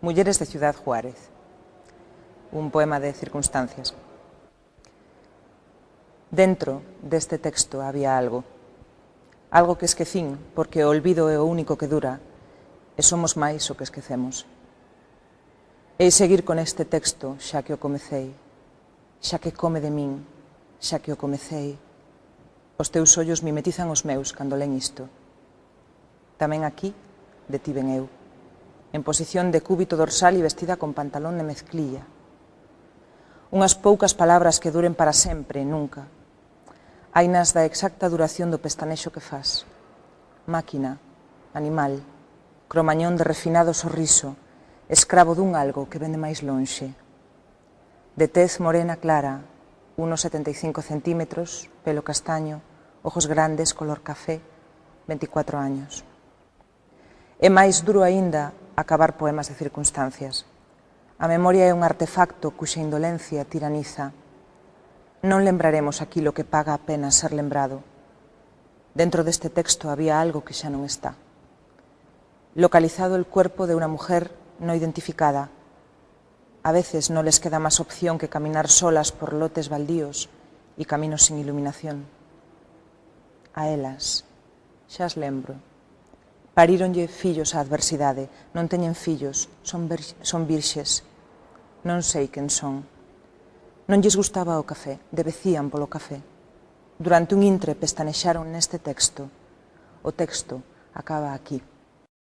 Mujeres de Ciudad Juárez, un poema de circunstancias. Dentro deste texto había algo que esquecín, porque o olvido é o único que dura, e somos máis o que esquecemos. Hei seguir con este texto xa que o comecei, xa que come de min, xa que o comecei. Os teus ollos mimetizan os meus cando len isto. Tamén aquí detiven eu, en posición de cúbito dorsal e vestida con pantalón de mezclilla. Unhas poucas palabras que duren para sempre, nunca. Hainas da exacta duración do pestanexo que fas. Máquina, animal, cromañón de refinado sorriso, escravo dun algo que vende máis lonxe. De tez morena clara, 1,75 centímetros, pelo castaño, ojos grandes, color café, 24 años. É máis duro aínda acabar poemas de circunstancias. A memoria é un artefacto cuxa indolencia tiraniza. Non lembraremos aquilo que paga a pena ser lembrado. Dentro deste texto había algo que xa non está. Localizado el cuerpo de una mujer no identificada. A veces no les queda más opción que caminar solas por lotes baldíos y caminos sin iluminación. A elas, xa as lembro. Paríronlle fillos á adversidade, non teñen fillos, son virxes. Non sei quen son. Non lles gustaba o café, debecían polo café. Durante un intre pestanexaron neste texto. O texto acaba aquí.